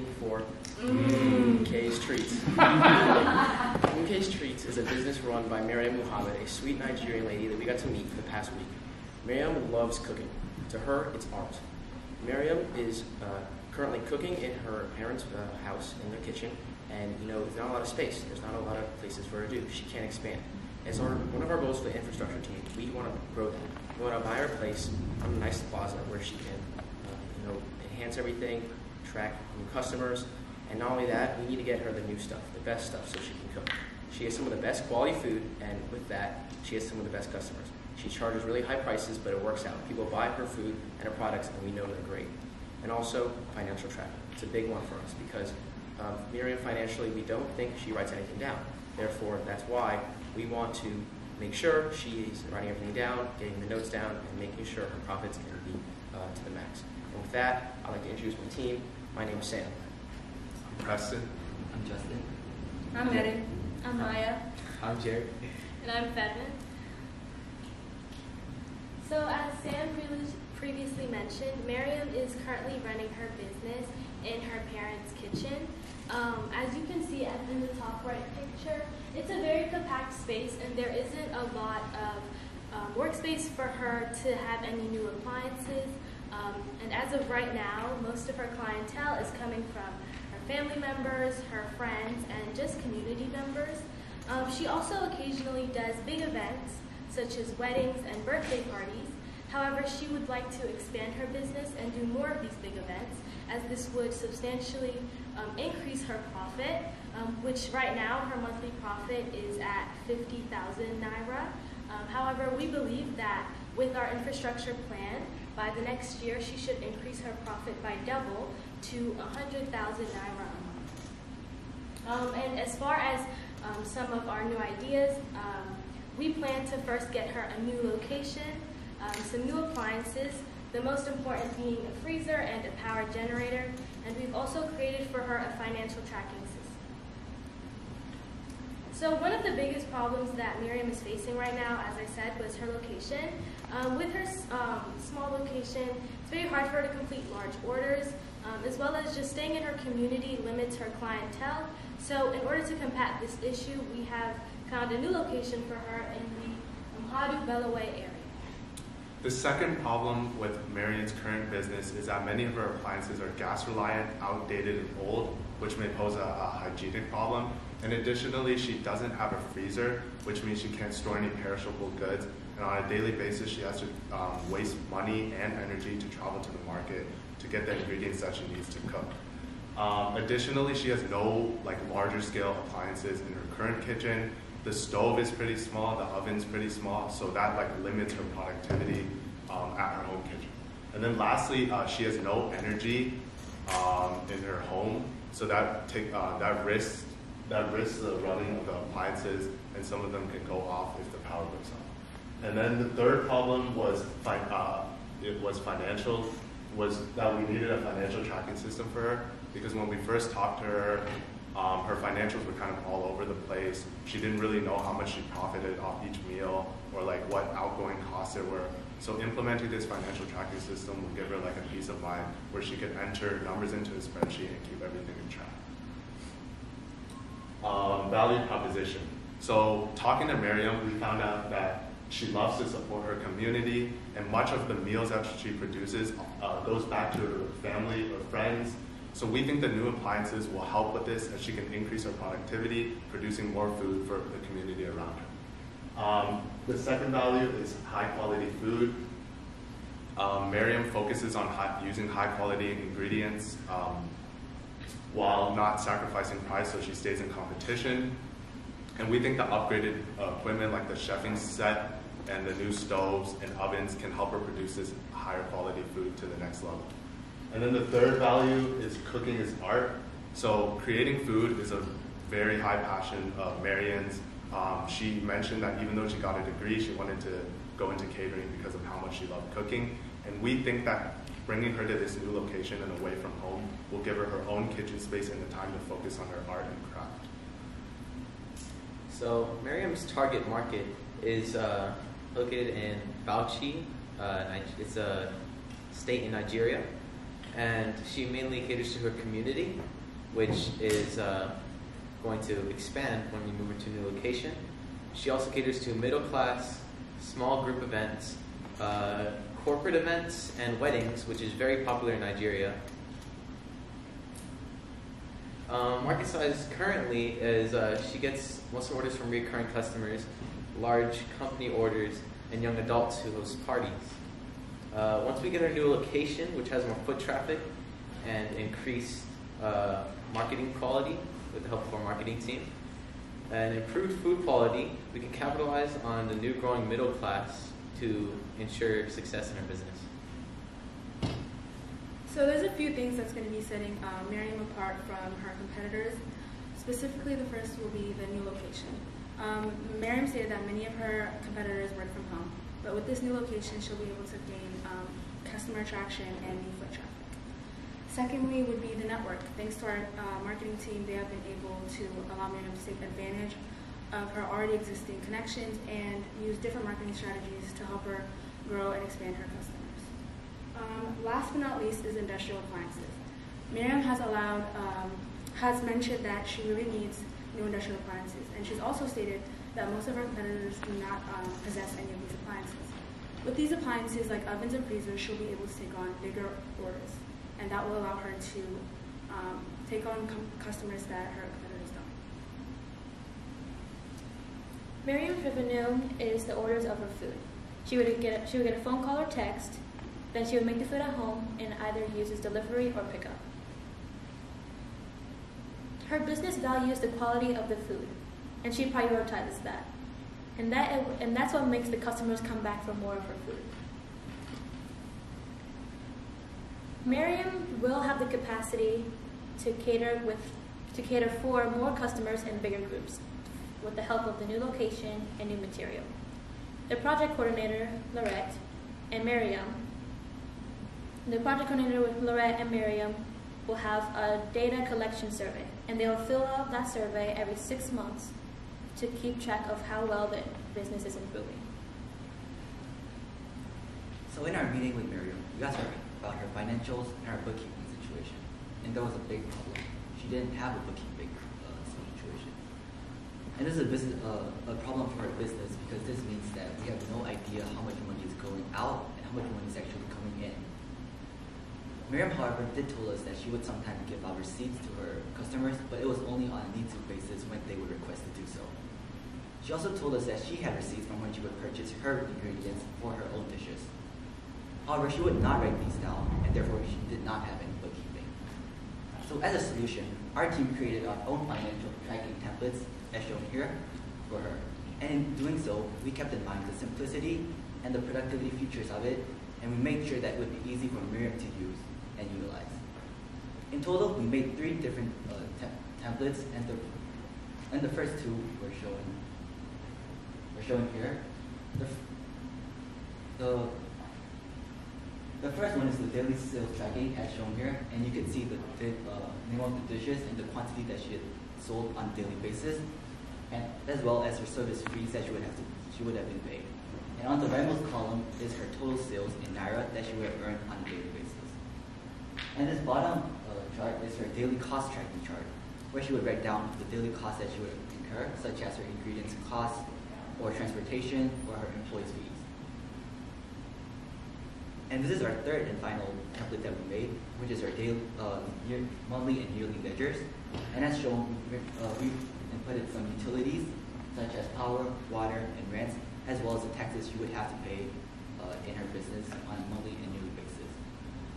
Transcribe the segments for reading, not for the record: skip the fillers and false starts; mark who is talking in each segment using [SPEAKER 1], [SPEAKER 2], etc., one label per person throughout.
[SPEAKER 1] team for K's Treats. K's Treats is a business run by Maryam, a sweet Nigerian lady that we got to meet for the past week. Maryam loves cooking. To her, it's art. Maryam is currently cooking in her parents' house, in their kitchen, and there's not a lot of space. There's not a lot of places for her to do. She can't expand. As one of our goals for the infrastructure team, we want to grow that. We want to buy her a place on a nice plaza where she can, enhance everything, attract new customers, and not only that, we need to get her the new stuff, the best stuff, so she can cook. She has some of the best quality food, and with that, she has some of the best customers. She charges really high prices, but it works out. People buy her food and her products, and we know they're great. And also, financial tracking. It's a big one for us because Maryam, financially, we don't think she writes anything down. Therefore, that's why we want to make sure she's writing everything down, getting the notes down, and making sure her profits can be to the max. And with that, I'd like to introduce my team. My name is Sam.
[SPEAKER 2] I'm Preston.
[SPEAKER 3] I'm Justin.
[SPEAKER 4] I'm Maryam. I'm Maya.
[SPEAKER 3] I'm Jared.
[SPEAKER 4] And I'm Fedman.
[SPEAKER 5] So as Sam previously mentioned, Maryam is currently running her business in her parents' kitchen. As you can see in the top right picture, it's a very compact space and there isn't a lot of workspace for her to have any new appliances. And as of right now, most of her clientele is coming from her family members, her friends, and just community members. She also occasionally does big events, such as weddings and birthday parties. However, she would like to expand her business and do more of these big events, as this would substantially increase her profit, which right now her monthly profit is at 50,000 Naira. However, we believe that with our infrastructure plan, by the next year she should increase her profit by double to 100,000 Naira a month. And as far as some of our new ideas, we plan to first get her a new location, some new appliances, the most important being a freezer and a power generator, and we've also created for her a financial tracking system. So one of the biggest problems that Maryam is facing right now, as I said, was her location. With her small location, it's very hard for her to complete large orders, as well as just staying in her community limits her clientele. So in order to combat this issue, we have found a new location for her in the Hadu Bellaway area.
[SPEAKER 2] The second problem with Maryam's current business is that many of her appliances are gas reliant, outdated, and old, which may pose a hygienic problem. And additionally, she doesn't have a freezer, which means she can't store any perishable goods. And on a daily basis, she has to waste money and energy to travel to the market to get the ingredients that she needs to cook. Additionally, she has no larger scale appliances in her current kitchen. The stove is pretty small, the oven's pretty small, so that limits her productivity at her home kitchen. And then lastly, she has no energy in her home, so that risks the running of the appliances, and some of them can go off if the power goes off. And then the third problem was financial, was that we needed a financial tracking system for her, because when we first talked to her, her financials were kind of all over the place. She didn't really know how much she profited off each meal or what outgoing costs there were. So implementing this financial tracking system will give her a peace of mind where she could enter numbers into a spreadsheet and keep everything in track. Value proposition. So talking to Maryam, we found out that she loves to support her community, and much of the meals that she produces goes back to her family or friends. So we think the new appliances will help with this, as she can increase her productivity, producing more food for the community around her. The second value is high quality food. Maryam focuses on using high quality ingredients while not sacrificing price, so she stays in competition. And we think the upgraded equipment like the chefing set and the new stoves and ovens can help her produce this higher quality food to the next level. And then the third value is cooking is art. So creating food is a very high passion of Maryam's. She mentioned that even though she got a degree, she wanted to go into catering because of how much she loved cooking. And we think that bringing her to this new location and away from home will give her her own kitchen space and the time to focus on her art and craft.
[SPEAKER 3] So Maryam's target market is located in Bauchi. It's a state in Nigeria. and she mainly caters to her community, which is going to expand when we move her to a new location. She also caters to middle class, small group events, corporate events, and weddings, which is very popular in Nigeria. Market size currently is she gets most orders from recurring customers, large company orders, and young adults who host parties. Once we get our new location, which has more foot traffic and increased marketing quality with the help of our marketing team, and improved food quality, we can capitalize on the new growing middle class to ensure success in our business.
[SPEAKER 6] So there's a few things that's going to be setting Maryam apart from her competitors. Specifically, the first will be the new location. Maryam stated that many of her competitors work from home, but with this new location, she'll be able to gain customer attraction and new foot traffic. Secondly would be the network. Thanks to our marketing team, they have been able to allow Maryam to take advantage of her already existing connections and use different marketing strategies to help her grow and expand her customers. Last but not least is industrial appliances. Maryam has mentioned that she really needs new industrial appliances, and she's also stated that most of her competitors do not possess any of these appliances. With these appliances, like ovens and freezers, she'll be able to take on bigger orders, and that will allow her to take on customers that her competitors don't.
[SPEAKER 4] Maryam's revenue is the orders of her food. She would get a phone call or text, then she would make the food at home and either uses delivery or pickup. Her business values the quality of the food, and she prioritizes that. And that's what makes the customers come back for more of her food. Maryam will have the capacity to cater for more customers in bigger groups with the help of the new location and new material. The project coordinator, Lorette, and Maryam, will have a data collection survey, and they will fill out that survey every 6 months to keep track of how well the business is improving.
[SPEAKER 7] So in our meeting with Maryam, we asked her about her financials and her bookkeeping situation, and there was a big problem. She didn't have a bookkeeping situation, and this is a problem for her business because this means that we have no idea how much money is going out and how much money is actually coming in. Maryam, however, did tell us that she would sometimes give out receipts to her customers, but it was only on a need-to basis when they would request to do so. She also told us that she had receipts from when she would purchase her ingredients for her own dishes. However, she would not write these down, and therefore she did not have any bookkeeping. So as a solution, our team created our own financial tracking templates, as shown here, for her. And in doing so, we kept in mind the simplicity and the productivity features of it, and we made sure that it would be easy for Maryam to use and utilize. In total, we made 3 different templates, and the first 2 were shown here. The first one is the daily sales tracking, as shown here, and you can see the name of the dishes and the quantity that she had sold on a daily basis, and as well as her service fees that she would have been paid. And on the rightmost column is her total sales in Naira that she would have earned on a daily basis. And this bottom chart is her daily cost tracking chart, where she would write down the daily costs that she would incur, such as her ingredients costs, or transportation, or her employees' fees. And this is our third and final template that we made, which is our daily, monthly and yearly ledgers. And as shown, we inputted some utilities, such as power, water, and rents, as well as the taxes she would have to pay in her business on a monthly and yearly basis.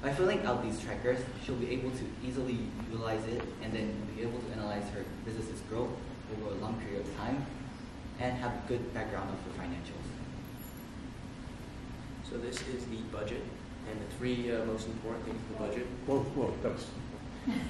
[SPEAKER 7] By filling out these trackers, she'll be able to easily utilize it and then be able to analyze her business's growth over a long period of time and have a good background of her financials.
[SPEAKER 1] So this is the budget, and the 3 most important things in the budget.
[SPEAKER 2] Whoa, that was...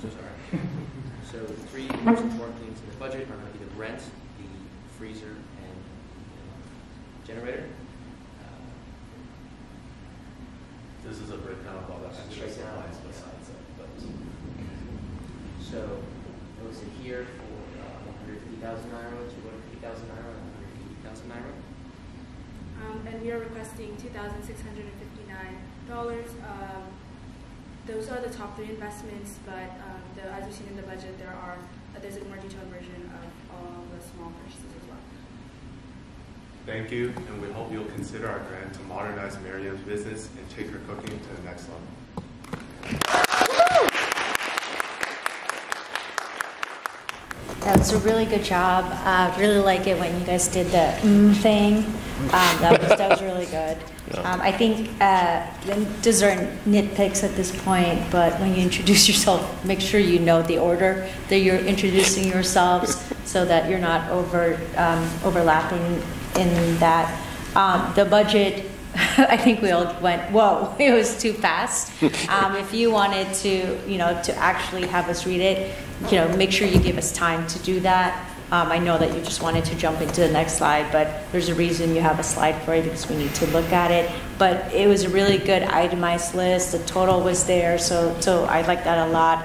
[SPEAKER 1] So sorry. So the 3 most important things in the budget are going to be the rent, the freezer, and the generator.
[SPEAKER 2] This is a breakdown of all the extra supplies besides it. But...
[SPEAKER 1] So it was in here for 150,000 naira, 250,000 naira, and 180,000 naira.
[SPEAKER 6] And we are requesting $2,659. Those are the top 3 investments, but as you've seen in the budget, there's a more detailed version of all the small purchases as well.
[SPEAKER 2] Thank you, and we hope you'll consider our grant to modernize Maryam's business and take her cooking to the next level.
[SPEAKER 8] That was a really good job. Really like it when you guys did the thing. That was really good. I think these are nitpicks at this point, but when you introduce yourself, make sure you know the order that you're introducing yourselves so that you're not overlapping in that. The budget, I think we all went, whoa, it was too fast. If you wanted to actually have us read it, make sure you give us time to do that. I know that you just wanted to jump into the next slide, but there's a reason you have a slide for it because we need to look at it. But it was a really good itemized list. The total was there, so I like that a lot.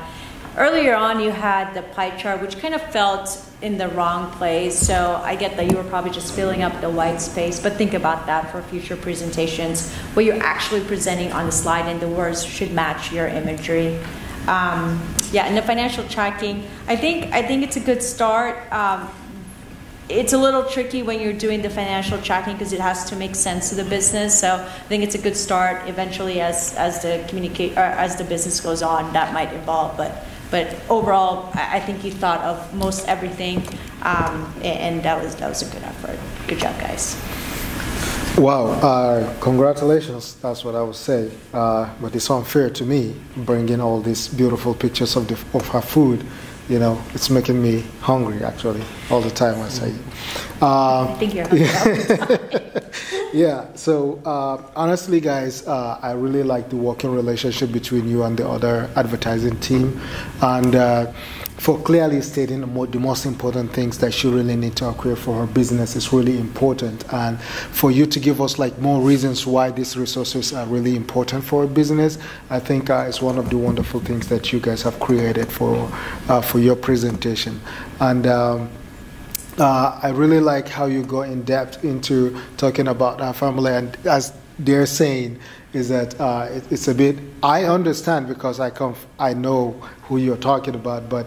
[SPEAKER 8] Earlier on, you had the pie chart, which kind of felt in the wrong place. So I get that you were probably just filling up the white space, but think about that for future presentations. What you're actually presenting on the slide and the words should match your imagery. Yeah, and the financial tracking, I think it's a good start. It's a little tricky when you're doing the financial tracking because it has to make sense to the business. So I think it's a good start. Eventually, as the business goes on, that might evolve. But overall, I think you thought of most everything, and that was a good effort. Good job, guys.
[SPEAKER 9] Wow, congratulations, that's what I would say. But it's unfair to me bringing all these beautiful pictures of her food. It's making me hungry actually all the time I say.
[SPEAKER 8] I think you're hungry.
[SPEAKER 9] Yeah, so honestly guys, I really like the working relationship between you and the other advertising team, and for clearly stating the most important things that she really needs to acquire for her business is really important, and for you to give us more reasons why these resources are really important for a business, I think is one of the wonderful things that you guys have created for your presentation. And I really like how you go in depth into talking about our family, and as they're saying is that it's a bit, I understand because I know who you're talking about, but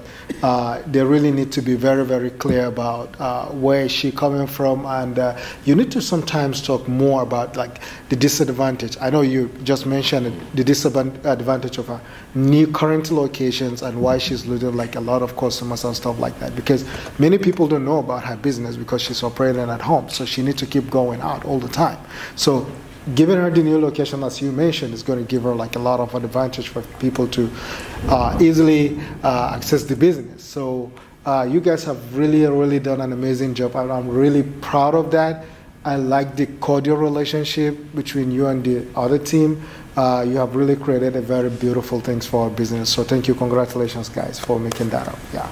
[SPEAKER 9] they really need to be very, very clear about where is she coming from, and you need to sometimes talk more about the disadvantage. I know you just mentioned the disadvantage of her new current locations and why she's losing a lot of customers and stuff like that, because many people don't know about her business because she's operating at home, so she needs to keep going out all the time. So giving her the new location, as you mentioned, is going to give her a lot of advantage for people to easily access the business. So you guys have really, really done an amazing job. I'm really proud of that. I like the cordial relationship between you and the other team. You have really created a very beautiful things for our business. So thank you. Congratulations, guys, for making that up. Yeah.